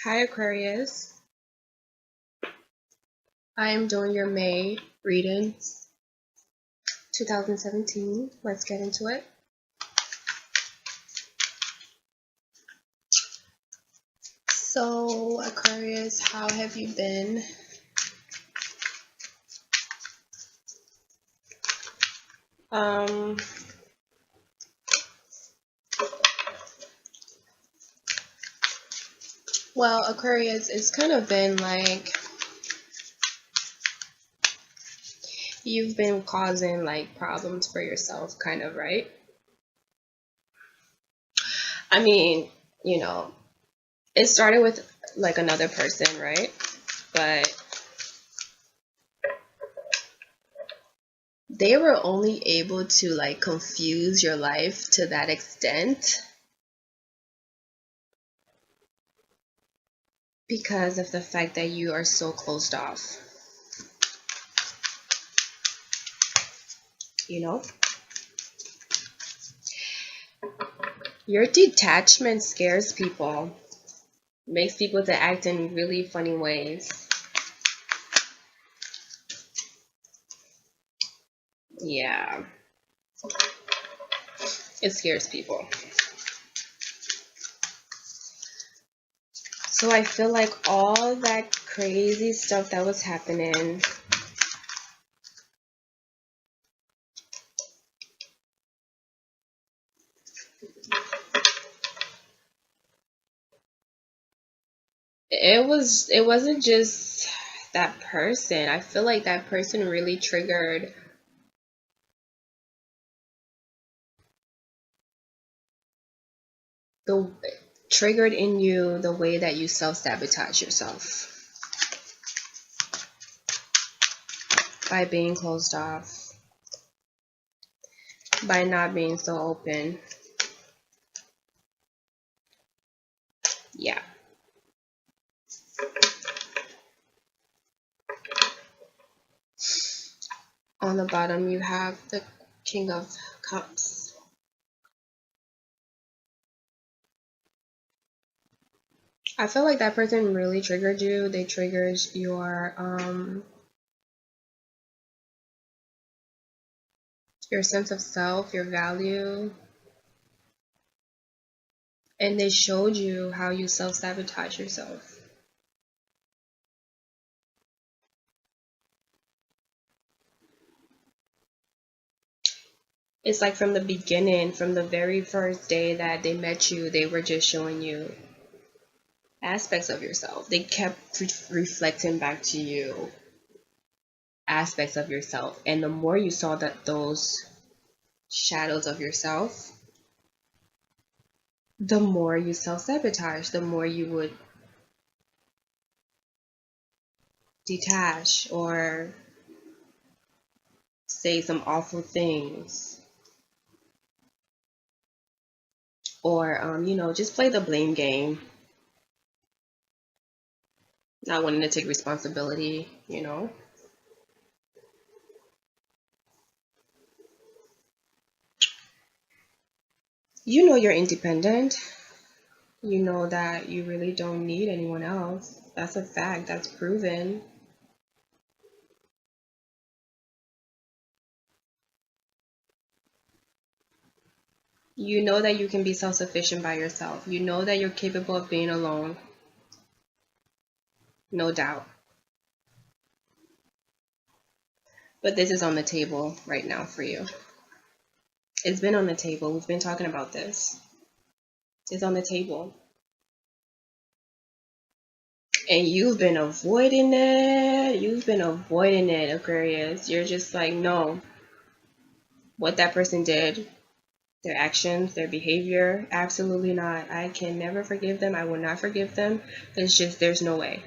Hi Aquarius, I am doing your May readings 2017. Let's get into it. So Aquarius, how have you been? Um, well, Aquarius, it's kind of been like you've been causing like problems for yourself, kind of, right? I mean, you know, it started with like another person, right? But they were only able to like confuse your life to that extent because of the fact that you are so closed off. You know, your detachment scares people, makes people to act in really funny ways. Yeah, it scares people. So I feel like all that crazy stuff that was happening, it wasn't just that person. I feel like that person really the triggered in you the way that you self-sabotage yourself by being closed off, by not being so open. Yeah. On the bottom you have the King of Cups. I feel like that person really triggered you. They triggered your sense of self, your value, and they showed you how you self-sabotage yourself. It's like from the beginning, from the very first day that they met you, they were just showing you aspects of yourself. They kept reflecting back to you aspects of yourself, and the more you saw that those shadows of yourself, the more you self-sabotage, the more you would detach or say some awful things, or just play the blame game, not wanting to take responsibility. You're independent. You know that you really don't need anyone else. That's a fact. That's proven. You know that you can be self-sufficient by yourself. You know that you're capable of being alone. No doubt. But this is on the table right now for you. It's been on the table. We've been talking about this. It's on the table. And you've been avoiding it. You've been avoiding it, Aquarius. You're just like, no. What that person did, their actions, their behavior, absolutely not. I can never forgive them. I will not forgive them. It's just, there's no way.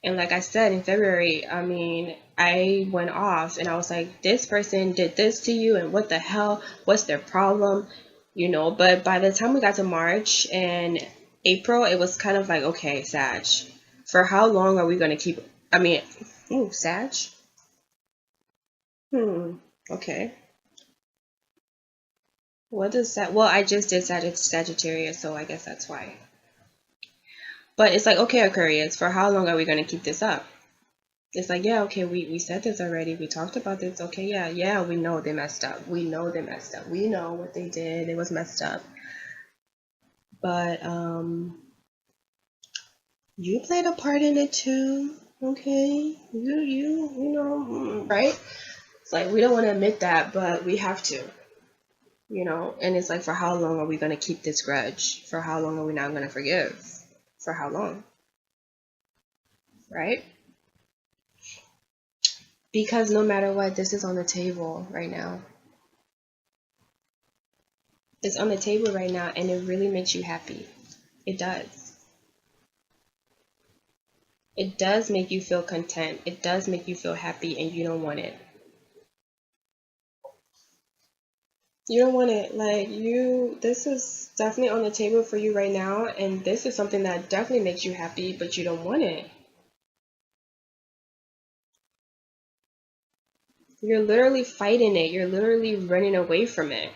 And like I said in February, I went off and I was like, this person did this to you, and what the hell? What's their problem? But by the time we got to March and April, it was kind of like, okay, Sag, for how long are we going to keep? Sag? Okay. What does that? Well, I just did Sagittarius, so I guess that's why. But it's like, okay, Aquarius, for how long are we going to keep this up? It's like, yeah, okay, we said this already. We talked about this. Okay, yeah, we know they messed up. We know they messed up. We know what they did. It was messed up. But you played a part in it too. Okay, you know, right? It's like we don't want to admit that, but we have to, you know. And it's like, for how long are we going to keep this grudge? For how long are we not going to forgive? For how long? Right? Because no matter what, this is on the table right now. It's on the table right now, and it really makes you happy. It does. It does make you feel content. It does make you feel happy, and you don't want it. You don't want it. Like, this is definitely on the table for you right now, and this is something that definitely makes you happy, but you don't want it. You're literally fighting it. You're literally running away from it.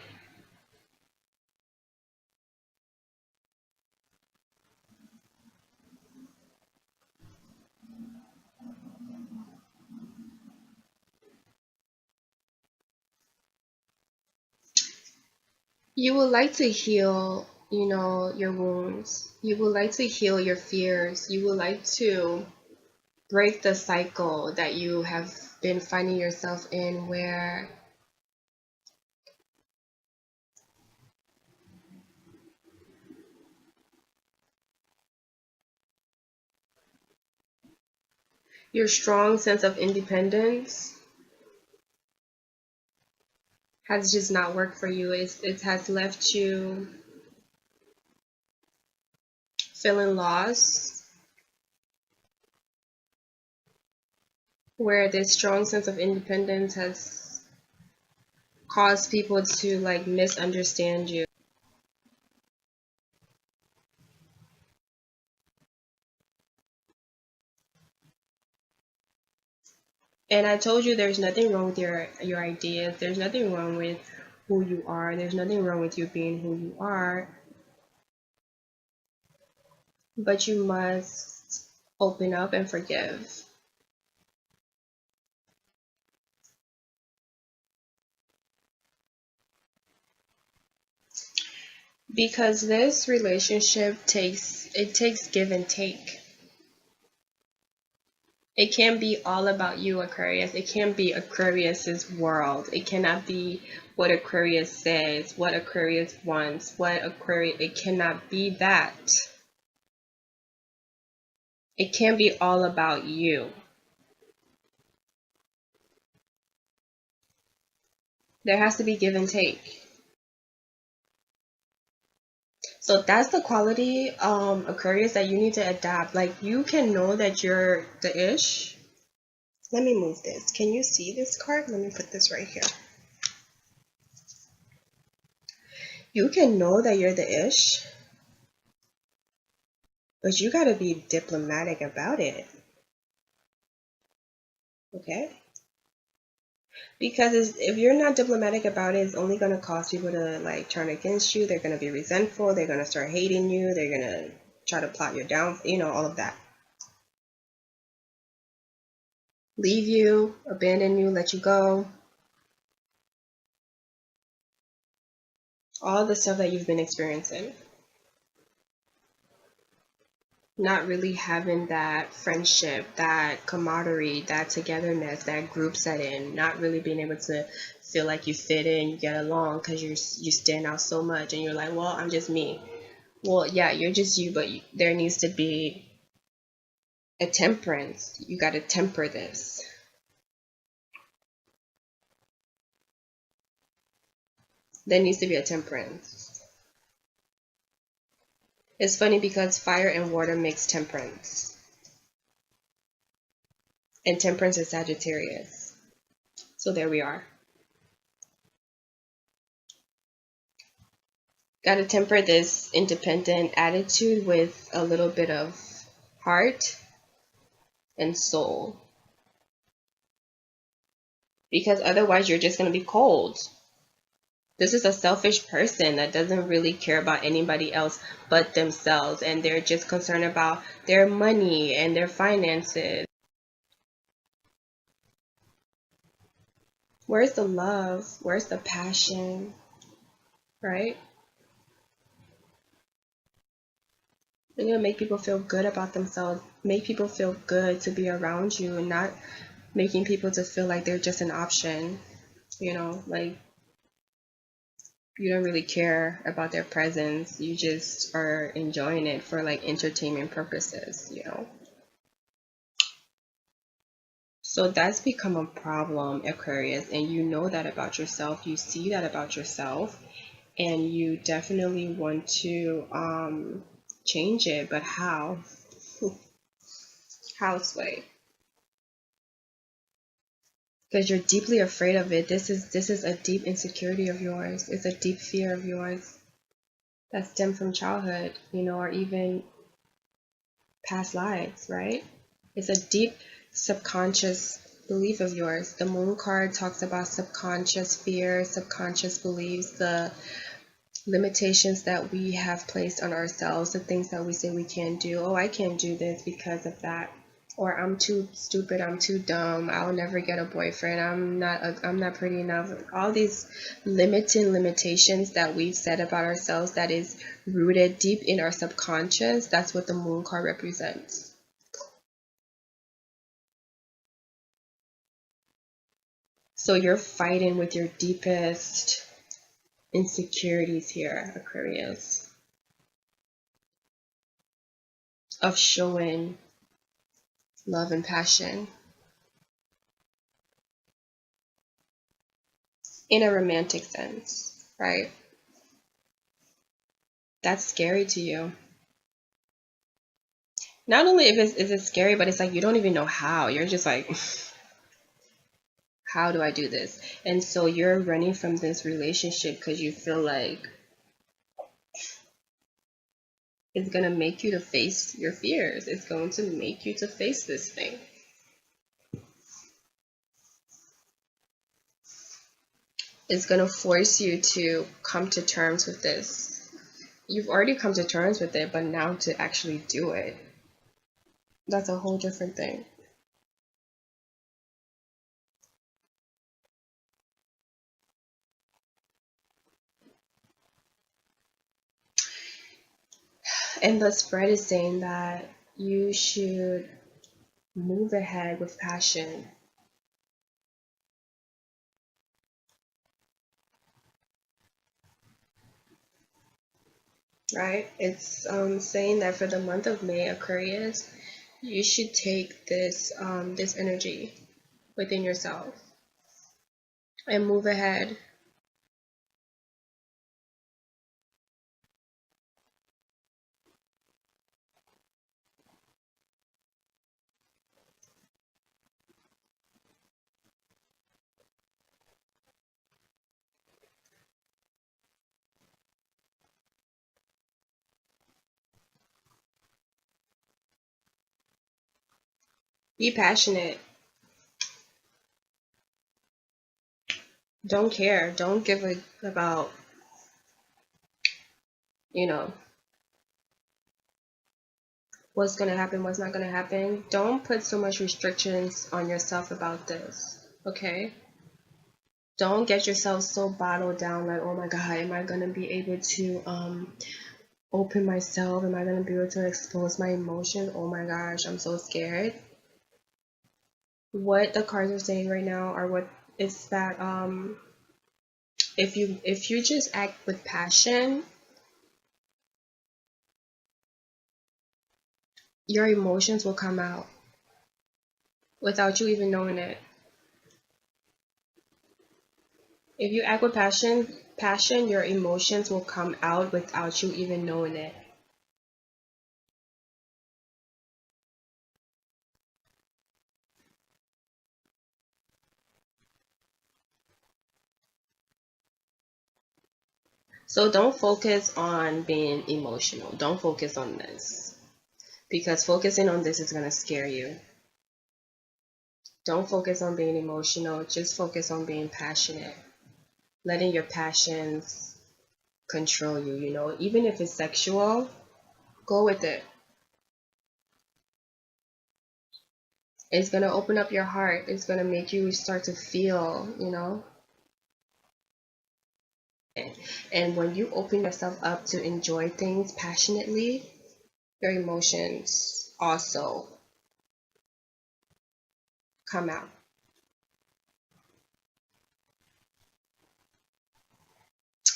You would like to heal, you know, your wounds. You would like to heal your fears. You would like to break the cycle that you have been finding yourself in, where your strong sense of independence has just not worked for you. It has left you feeling lost, where this strong sense of independence has caused people to like misunderstand you. And I told you there's nothing wrong with your ideas. There's nothing wrong with who you are. There's nothing wrong with you being who you are. But you must open up and forgive. Because this relationship takes give and take. It can't be all about you, Aquarius. It can't be Aquarius's world. It cannot be what Aquarius says, what Aquarius wants, what Aquarius. It cannot be that. It can't be all about you. There has to be give and take. So that's the quality, Aquarius, that you need to adapt. Like, you can know that you're the ish. Let me move this. Can you see this card? Let me put this right here. You can know that you're the ish, but you gotta be diplomatic about it. Okay? Because if you're not diplomatic about it, it's only gonna cause people to like turn against you. They're gonna be resentful. They're gonna start hating you. They're gonna try to plot your down. You know, all of that. Leave you, abandon you, let you go. All the stuff that you've been experiencing. Not really having that friendship, that camaraderie, that togetherness, that group setting, not really being able to feel like you fit in, you get along, because you stand out so much, and you're like, well, I'm just me. Well, yeah, you're just you, but there needs to be a temperance. You got to temper this. There needs to be a temperance. It's funny because fire and water makes temperance, and temperance is Sagittarius. So there we are. Got to temper this independent attitude with a little bit of heart and soul. Because otherwise you're just going to be cold. This is a selfish person that doesn't really care about anybody else but themselves, and they're just concerned about their money and their finances. Where's the love? Where's the passion? Right? You're gonna make people feel good about themselves, make people feel good to be around you, and not making people to feel like they're just an option. Like you don't really care about their presence. You just are enjoying it for like entertainment purposes. So that's become a problem, Aquarius, and you know that about yourself. You see that about yourself, and you definitely want to change it. But how? How, Sway? Because you're deeply afraid of it. This is a deep insecurity of yours. It's a deep fear of yours that stemmed from childhood, or even past lives, right? It's a deep subconscious belief of yours. The moon card talks about subconscious fears, subconscious beliefs, the limitations that we have placed on ourselves, the things that we say we can't do. Oh, I can't do this because of that. Or I'm too stupid, I'm too dumb, I'll never get a boyfriend, I'm not pretty enough. All these limiting limitations that we've said about ourselves that is rooted deep in our subconscious, that's what the moon card represents. So you're fighting with your deepest insecurities here, Aquarius, of showing love and passion in a romantic sense, right? That's scary to you. Not only is it scary, but it's like you don't even know how. You're just like, how do I do this? And so you're running from this relationship because you feel like it's going to make you to face your fears. It's going to make you to face this thing. It's going to force you to come to terms with this. You've already come to terms with it, but now to actually do it, that's a whole different thing. And the spread is saying that you should move ahead with passion. Right? It's saying that for the month of May, Aquarius, you should take this energy within yourself and move ahead. Be passionate. Don't care. Don't give a about, you know, what's gonna happen, what's not gonna happen. Don't put so much restrictions on yourself about this. Okay? Don't get yourself so bottled down like, oh my god, am I gonna be able to open myself? Am I gonna be able to expose my emotions? Oh my gosh, I'm so scared. What the cards are saying right now are what is that if you just act with passion, your emotions will come out without you even knowing it. If you act with passion, your emotions will come out without you even knowing it. So don't focus on being emotional. Don't focus on this. Because focusing on this is going to scare you. Don't focus on being emotional. Just focus on being passionate. letting your passions control you, you know, even if it's sexual, go with it. It's going to open up your heart. It's going to make you start to feel, you know. And when you open yourself up to enjoy things passionately, your emotions also come out.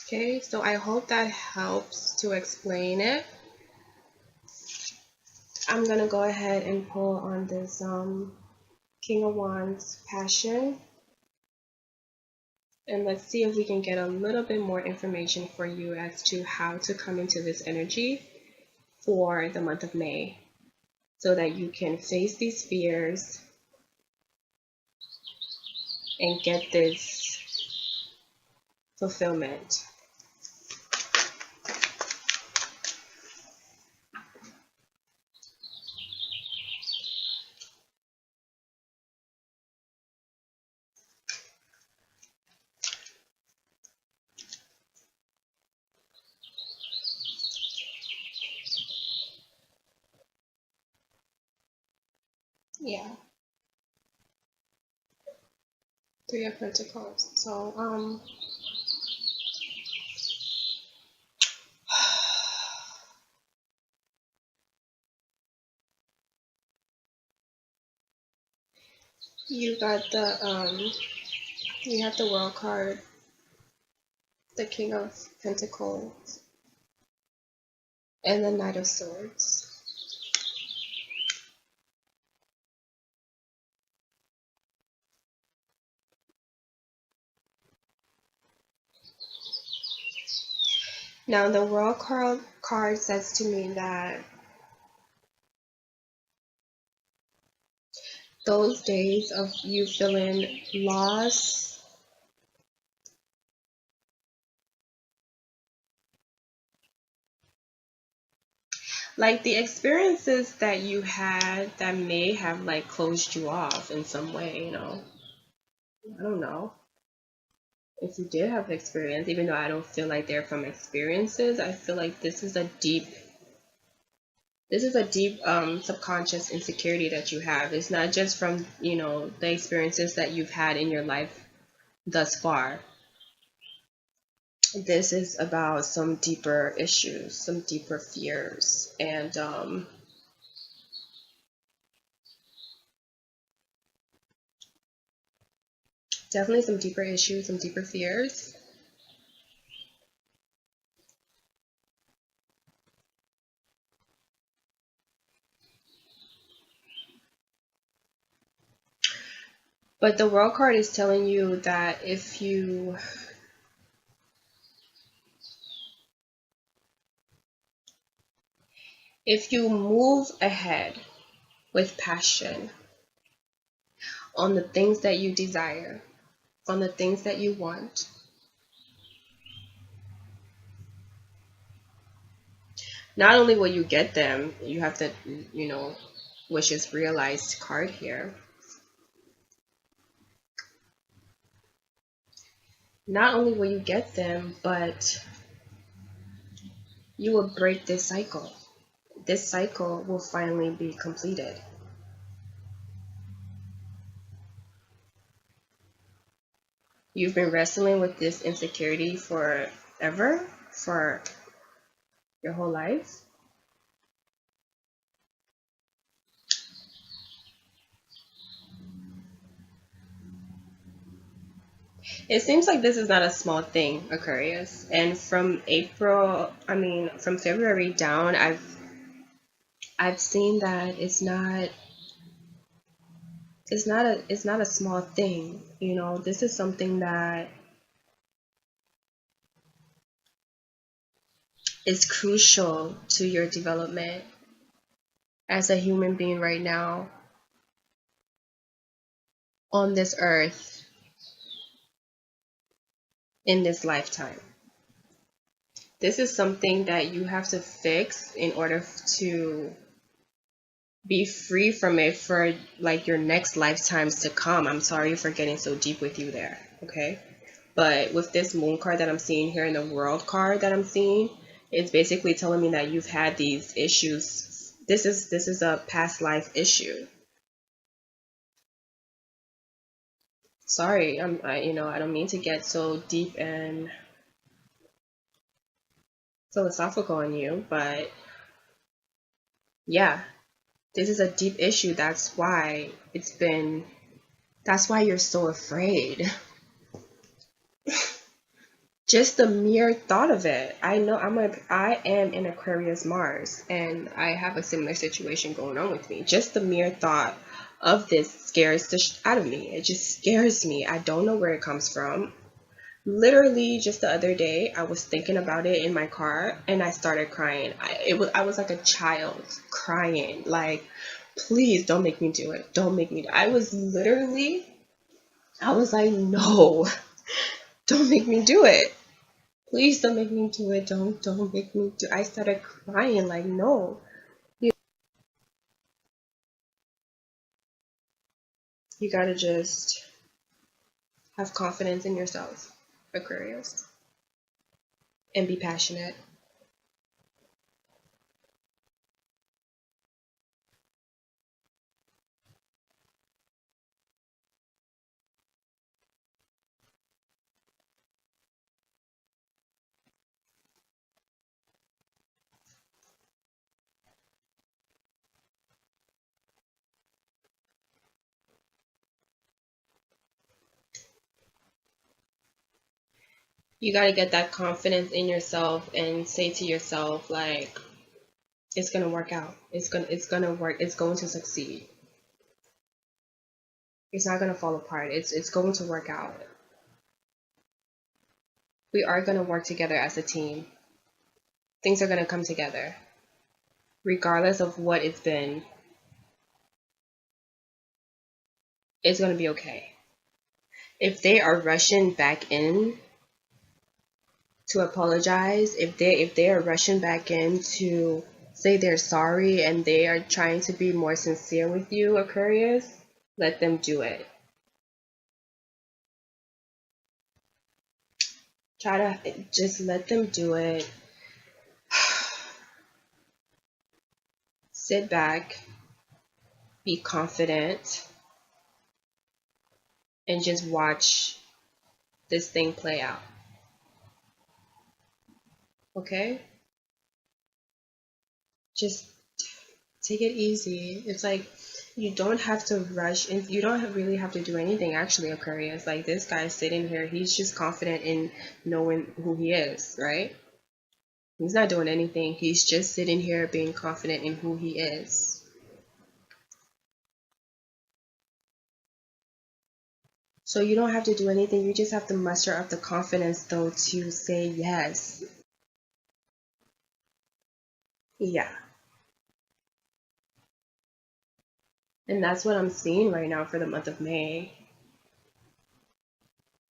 Okay, so I hope that helps to explain it. I'm gonna go ahead and pull on this King of Wands passion, and let's see if we can get a little bit more information for you as to how to come into this energy for the month of May, so that you can face these fears and get this fulfillment. Yeah, Three of Pentacles. So you got the you have the World card, the King of Pentacles, and the Knight of Swords. Now the World card says to me that those days of you feeling lost, like the experiences that you had that may have like closed you off in some way, you know. I don't know if you did have experience, even though I don't feel like they're from experiences. I feel like this is a deep subconscious insecurity that you have. It's not just from, you know, the experiences that you've had in your life thus far. This is about some deeper issues, some deeper fears, and definitely some deeper issues, some deeper fears. But the World card is telling you that if you move ahead with passion on the things that you desire, on the things that you want, not only will you get them, you have to, you know, wishes realized card here. Not only will you get them, but you will break this cycle. This cycle will finally be completed. You've been wrestling with this insecurity forever, for your whole life. It seems like this is not a small thing, Aquarius. And from from February down, I've seen that it's not a small thing. You know, this is something that is crucial to your development as a human being right now on this earth in this lifetime. This is something that you have to fix in order to be free from it for like your next lifetimes to come. I'm sorry for getting so deep with you there, okay? But with this moon card that I'm seeing here and the world card that I'm seeing, it's basically telling me that you've had these issues. This is a past life issue. Sorry, I don't mean to get so deep and philosophical on you, but yeah, this is a deep issue. That's why you're so afraid. Just the mere thought of it. I know I am in Aquarius Mars, and I have a similar situation going on with me. Just the mere thought of this scares the out of me. It just scares me. I don't know where it comes from. Literally just the other day, I was thinking about it in my car and I started crying. I was like a child crying, like, please don't make me do it. Don't make me do it. I was like, no, don't make me do it. Please don't make me do it. Don't make me do it. I started crying, like, no. You gotta just have confidence in yourself, Aquarius, and be passionate. You gotta get that confidence in yourself and say to yourself, like, it's gonna work out. It's gonna work. It's going to succeed. It's not gonna fall apart. It's going to work out. We are gonna work together as a team. Things are gonna come together. Regardless of what it's been, it's gonna be okay. If they are rushing back in to apologize, if they are rushing back in to say they're sorry and they are trying to be more sincere with you, Aquarius, let them do it. Try to just let them do it. Sit back, be confident, and just watch this thing play out. Okay? Just take it easy. It's like you don't have to rush and you don't really have to do anything actually, Aquarius. Like this guy sitting here, he's just confident in knowing who he is, right? He's not doing anything. He's just sitting here being confident in who he is. So you don't have to do anything. You just have to muster up the confidence though to say yes. Yeah. And that's what I'm seeing right now for the month of May.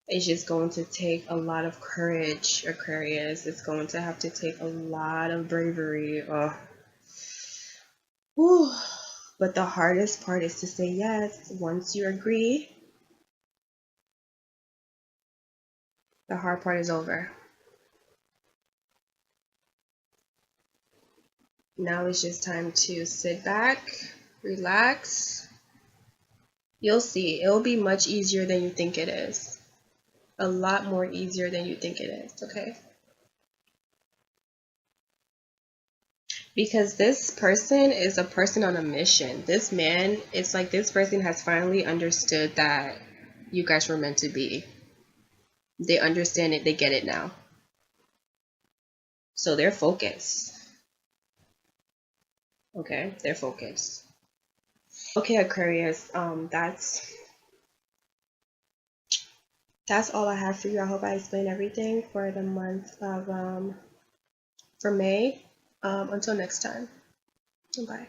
It's just going to take a lot of courage, Aquarius. It's going to have to take a lot of bravery. Oh. Whew. But the hardest part is to say yes. Once you agree, the hard part is over. Now it's just time to sit back, relax. You'll see, it'll be much easier than you think it is. A lot more easier than you think it is, okay? Because this person is a person on a mission. This man, it's like this person has finally understood that you guys were meant to be. They understand it, they get it now. So they're focused. Okay, they're focused. Okay, Aquarius, that's all I have for you. I hope I explained everything for the month of for May. Until next time. Bye.